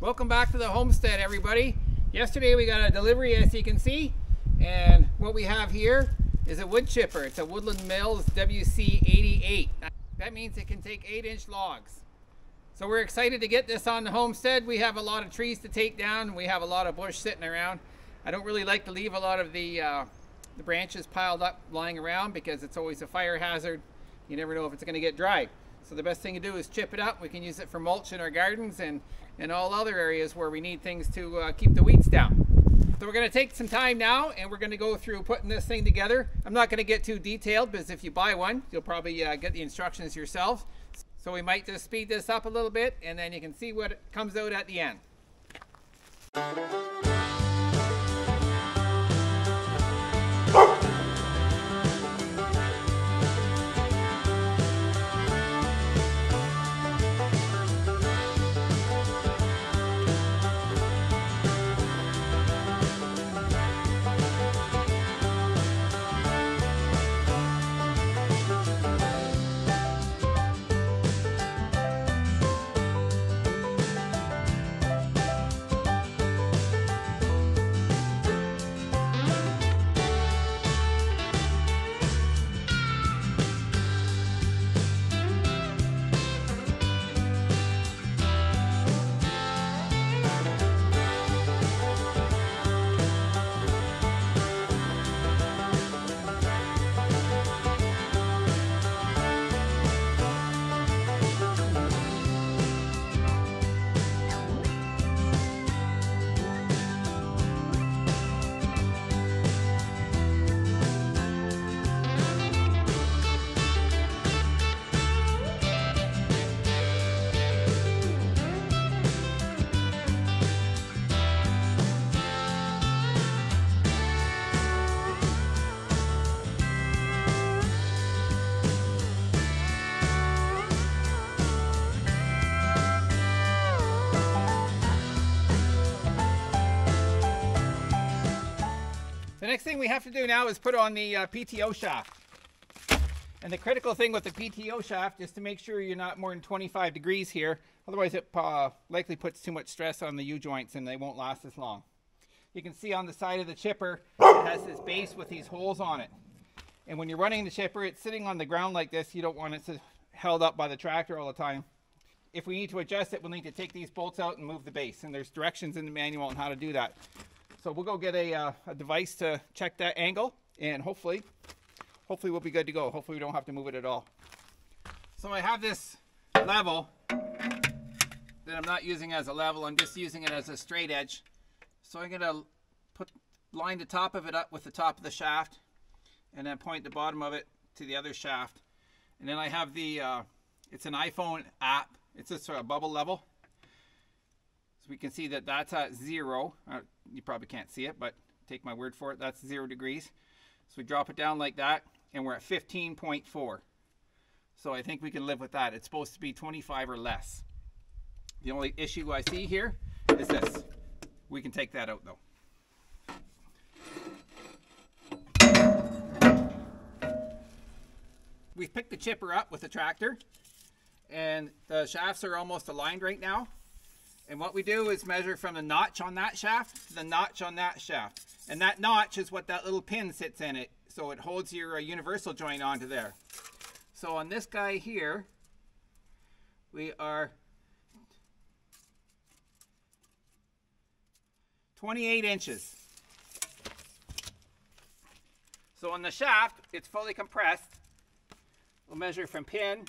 Welcome back to the homestead, everybody. Yesterday we got a delivery, as you can see, and what we have here is a wood chipper. It's a Woodland Mills WC88. That means it can take 8-inch logs. So we're excited to get this on the homestead. We have a lot of trees to take down. We have a lot of bush sitting around. I don't really like to leave a lot of the branches piled up lying around because it's always a fire hazard. You never know if it's going to get dry. So the best thing to do is chip it up. We can use it for mulch in our gardens and all other areas where we need things to keep the weeds down. So we're going to take some time now and we're going to go through putting this thing together. I'm not going to get too detailed because if you buy one, you'll probably get the instructions yourself. So we might just speed this up a little bit and then you can see what comes out at the end. The next thing we have to do now is put on the PTO shaft. And the critical thing with the PTO shaft is to make sure you're not more than 25 degrees here. Otherwise it likely puts too much stress on the U-joints and they won't last as long. You can see on the side of the chipper, it has this base with these holes on it. And when you're running the chipper, it's sitting on the ground like this. You don't want it held up by the tractor all the time. If we need to adjust it, we'll need to take these bolts out and move the base. And there's directions in the manual on how to do that. So we'll go get a device to check that angle, and hopefully we'll be good to go. Hopefully we don't have to move it at all. So I have this level that I'm not using as a level, I'm just using it as a straight edge. So I'm gonna line the top of it up with the top of the shaft, and then point the bottom of it to the other shaft. And then I have the, it's an iPhone app, it's just sort of bubble level. We can see that that's at 0. You probably can't see it, but take my word for it, that's 0 degrees. So we drop it down like that, and we're at 15.4. So I think we can live with that. It's supposed to be 25 or less. The only issue I see here is this. We can take that out though. We've picked the chipper up with the tractor, and the shafts are almost aligned right now. And what we do is measure from the notch on that shaft to the notch on that shaft. And that notch is what that little pin sits in it. So it holds your universal joint onto there. So on this guy here, we are 28 inches. So on the shaft, it's fully compressed. We'll measure from pin,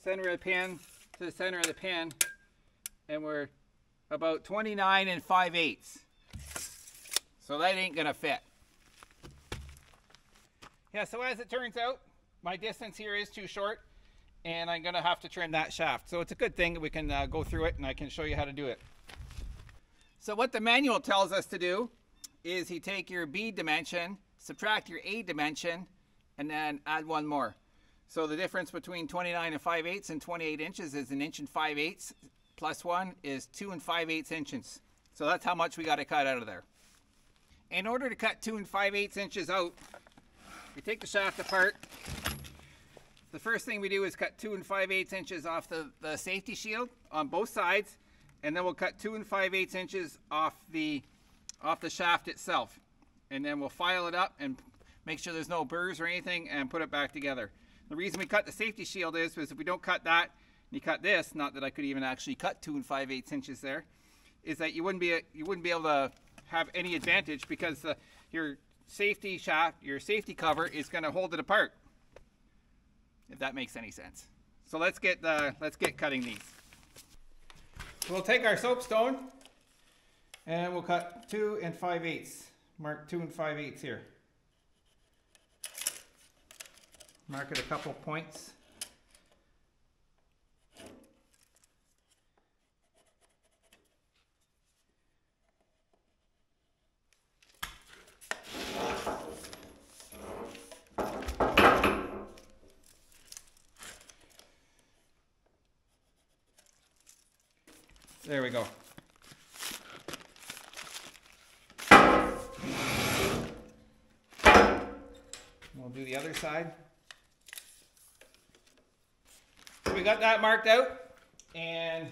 center of the pin, to the center of the pin. And we're about 29 5/8. So that ain't gonna fit. Yeah, so as it turns out, my distance here is too short and I'm gonna have to trim that shaft. So it's a good thing that we can go through it and I can show you how to do it. So what the manual tells us to do is you take your B dimension, subtract your A dimension, and then add one more. So the difference between 29 5/8 and 28 inches is 1 5/8 inches. Plus 1 is 2 5/8 inches. So that's how much we got to cut out of there. In order to cut 2 5/8 inches out, we take the shaft apart. The first thing we do is cut 2 5/8 inches off the safety shield on both sides, and then we'll cut 2 5/8 inches off the shaft itself, and then we'll file it up and make sure there's no burrs or anything and put it back together. The reason we cut the safety shield is if we don't cut that and you cut this, not that I could even actually cut 2 5/8 inches there, is that you wouldn't be able to have any advantage because your safety shaft, your safety cover is going to hold it apart, if that makes any sense. So let's get cutting these. So we'll take our soapstone and we'll cut 2 5/8. Mark 2 5/8 here. Mark it a couple points. There we go. We'll do the other side. So we got that marked out, and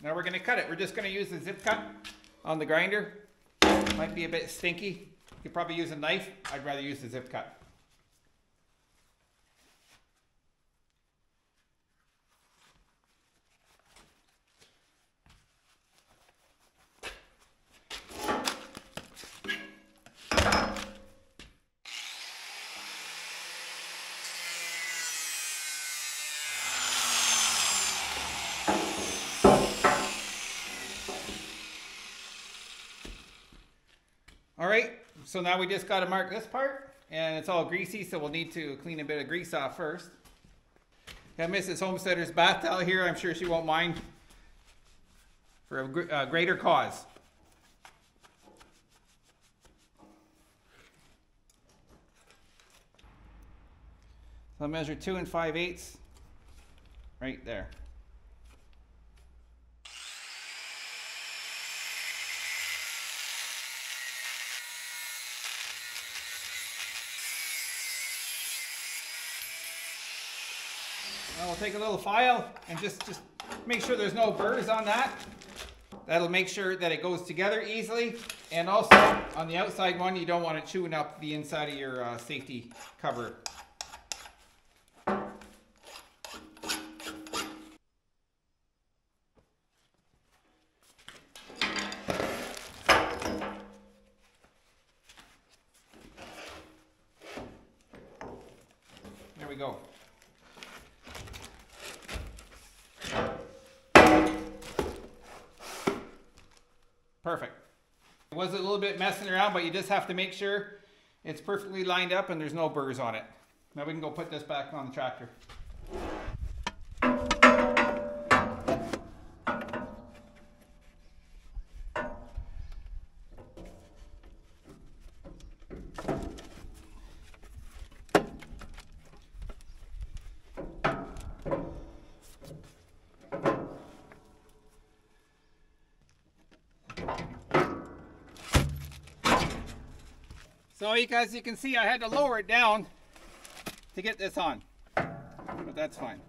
now we're going to cut it. We're just going to use the zip cut on the grinder. Might be a bit stinky. You could probably use a knife. I'd rather use the zip cut. Alright, so now we just got to mark this part, and it's all greasy, so we'll need to clean a bit of grease off first. Got Mrs. Homesteader's bath towel here. I'm sure she won't mind for a greater cause. So I'll measure 2 5/8 right there. Now we'll take a little file and just make sure there's no burrs on that. That'll make sure that it goes together easily. And also on the outside one, you don't want it chewing up the inside of your safety cover. There we go. Perfect. It was a little bit messing around, but you just have to make sure it's perfectly lined up and there's no burrs on it. Now we can go put this back on the tractor. So as you can see, I had to lower it down to get this on, but that's fine.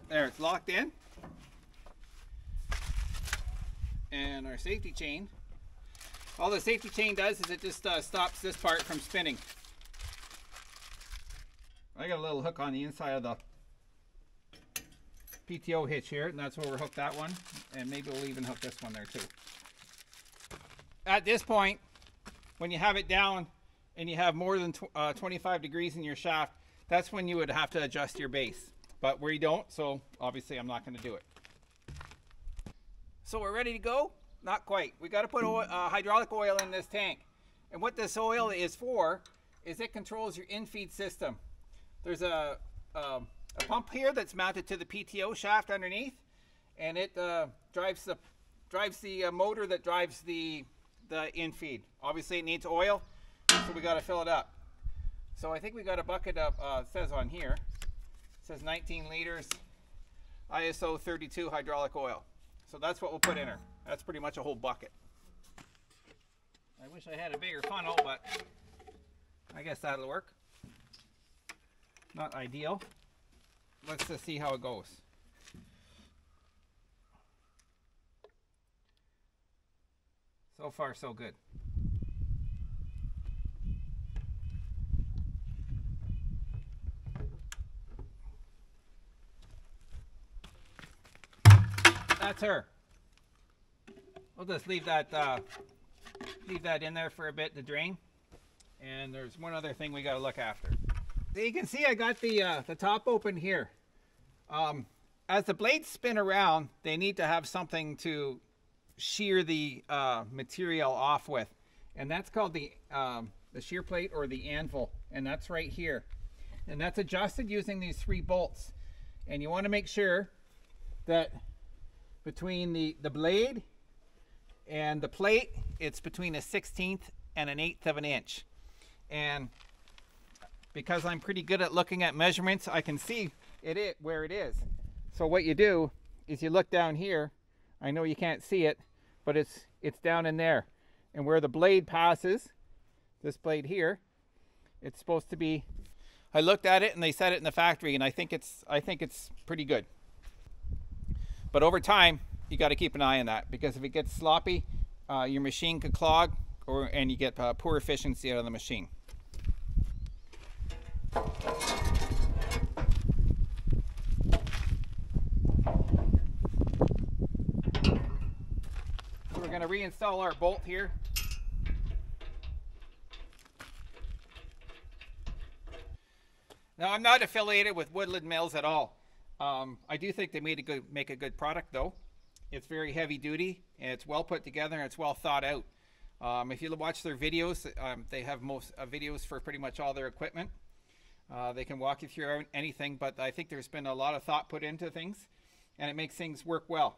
There, it's locked in. And our safety chain, all the safety chain does is it just stops this part from spinning. I got a little hook on the inside of the PTO hitch here, and that's where we're hooked that one, and maybe we'll even hook this one there too. At this point, when you have it down and you have more than 25 degrees in your shaft, that's when you would have to adjust your base. But we don't, so obviously I'm not going to do it. So we're ready to go? Not quite. We got to put hydraulic oil in this tank. And what this oil is for is it controls your in-feed system. There's a pump here that's mounted to the PTO shaft underneath, and it drives the motor that drives the in-feed. Obviously it needs oil, so we got to fill it up. So I think we got a bucket of, it says on here, it says 19 liters ISO 32 hydraulic oil. So that's what we'll put in her. That's pretty much a whole bucket. I wish Wish I had a bigger funnel, but I guess that'll work. Not ideal. Let's just see how it goes. So far, so good. That's her. We'll just leave that in there for a bit to drain. And there's one other thing we got to look after. So you can see I got the top open here. As the blades spin around, they need to have something to shear the material off with, and that's called the shear plate or the anvil, and that's right here, and that's adjusted using these 3 bolts. And you want to make sure that between the blade and the plate, it's between a 1/16 and an 1/8 of an inch. And because I'm pretty good at looking at measurements, I can see where it is. So what you do is you look down here. I know you can't see it, but it's down in there. And where the blade passes, this blade here, it's supposed to be. I looked at it and they said it in the factory, and I think it's pretty good. But over time, you got to keep an eye on that, because if it gets sloppy, your machine could clog, and you get poor efficiency out of the machine. We're going to reinstall our bolt here. Now, I'm not affiliated with Woodland Mills at all. I do think they make a good product, though. It's very heavy duty, and it's well put together, and it's well thought out. If you watch their videos, they have most videos for pretty much all their equipment. They can walk you through anything, but I think there's been a lot of thought put into things, and it makes things work well.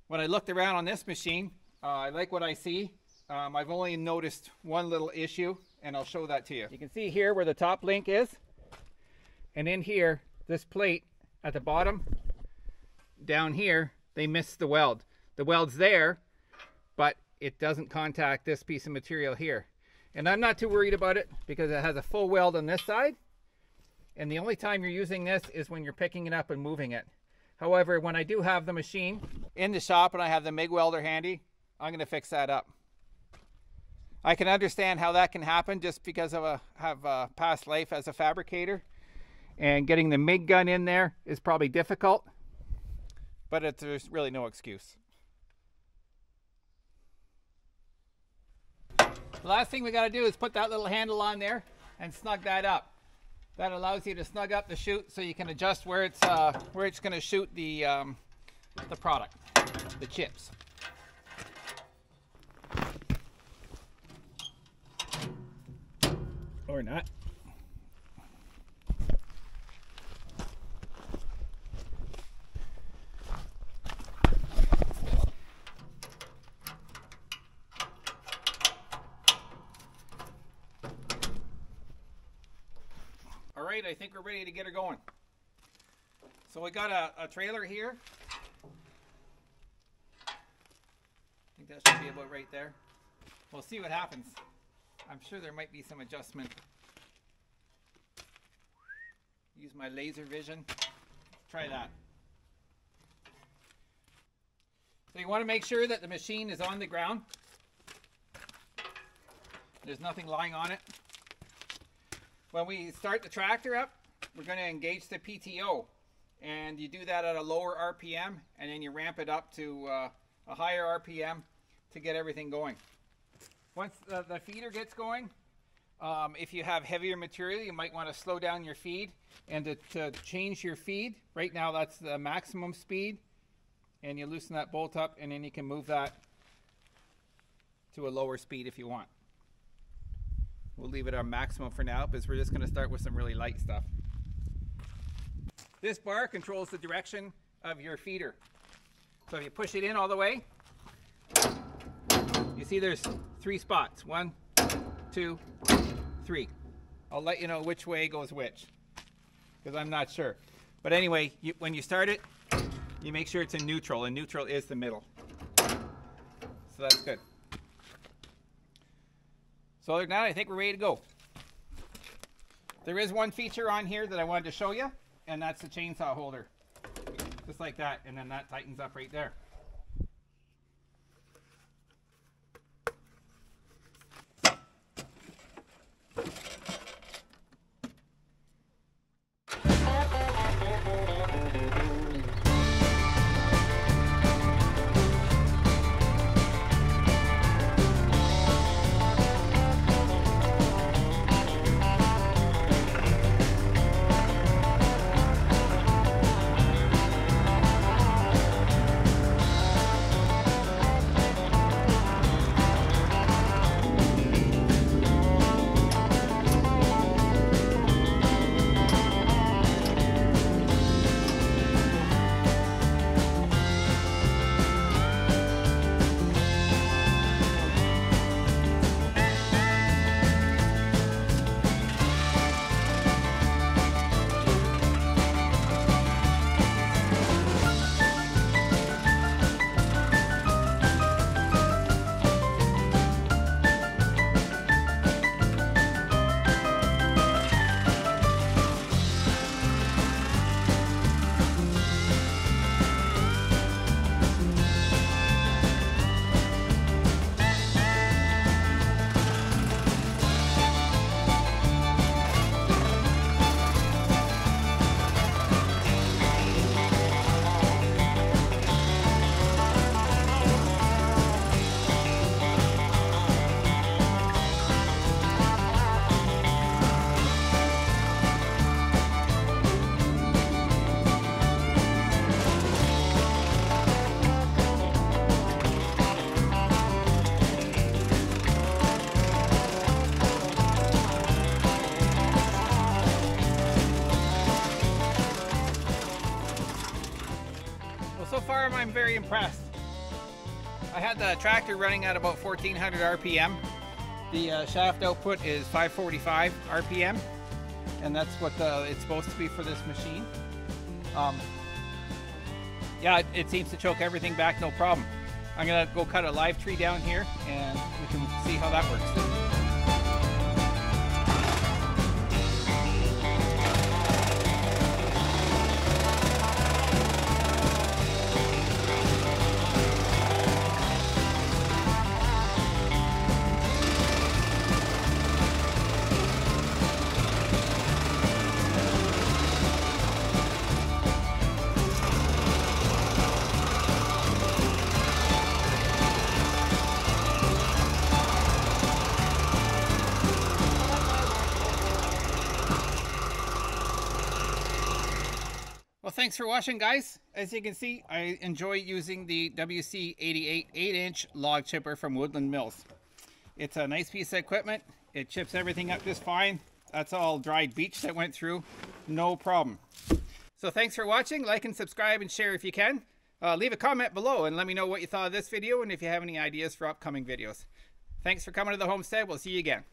When I looked around on this machine, I like what I see. I've only noticed one little issue, and I'll show that to you. You can see here where the top link is, and in here, this plate at the bottom, down here, they missed the weld. The weld's there, but it doesn't contact this piece of material here. And I'm not too worried about it, because it has a full weld on this side, and the only time you're using this is when you're picking it up and moving it. However, when I do have the machine in the shop and I have the MIG welder handy, I'm going to fix that up. I can understand how that can happen just because I have a past life as a fabricator, and getting the MIG gun in there is probably difficult, but there's really no excuse. The last thing we got to do is put that little handle on there and snug that up. That allows you to snug up the chute so you can adjust where it's going to shoot the product, the chips. Or not. All right, I think we're ready to get her going. So we got a trailer here. I think that should be about right there. We'll see what happens. I'm sure there might be some adjustment. Use my laser vision. Try that. So you want to make sure that the machine is on the ground. There's nothing lying on it. When we start the tractor up, we're going to engage the PTO, and you do that at a lower RPM, and then you ramp it up to a higher RPM to get everything going. Once the feeder gets going, if you have heavier material, you might want to slow down your feed, and to change your feed, right now that's the maximum speed, and you loosen that bolt up, and then you can move that to a lower speed if you want. We'll leave it our maximum for now, because we're just going to start with some really light stuff. This bar controls the direction of your feeder. So if you push it in all the way, you see there's 3 spots. 1, 2, 3. I'll let you know which way goes which, because I'm not sure. But anyway, when you start it, you make sure it's in neutral, and neutral is the middle. So that's good. So other than that, I think we're ready to go. There is one feature on here that I wanted to show you, and that's the chainsaw holder. Just like that, and then that tightens up right there. So far I'm very impressed. I had the tractor running at about 1400 RPM. The shaft output is 545 RPM, and that's what it's supposed to be for this machine. Yeah, it seems to choke everything back no problem. I'm gonna go cut a live tree down here and we can see how that works. Well, thanks for watching, guys. As you can see, I enjoy using the WC88 8-inch log chipper from Woodland Mills. It's a nice piece of equipment. It chips everything up just fine. That's all dried beech that went through. No problem. So thanks for watching. Like and subscribe and share if you can. Leave a comment below and let me know what you thought of this video and if you have any ideas for upcoming videos. Thanks for coming to the homestead. We'll see you again.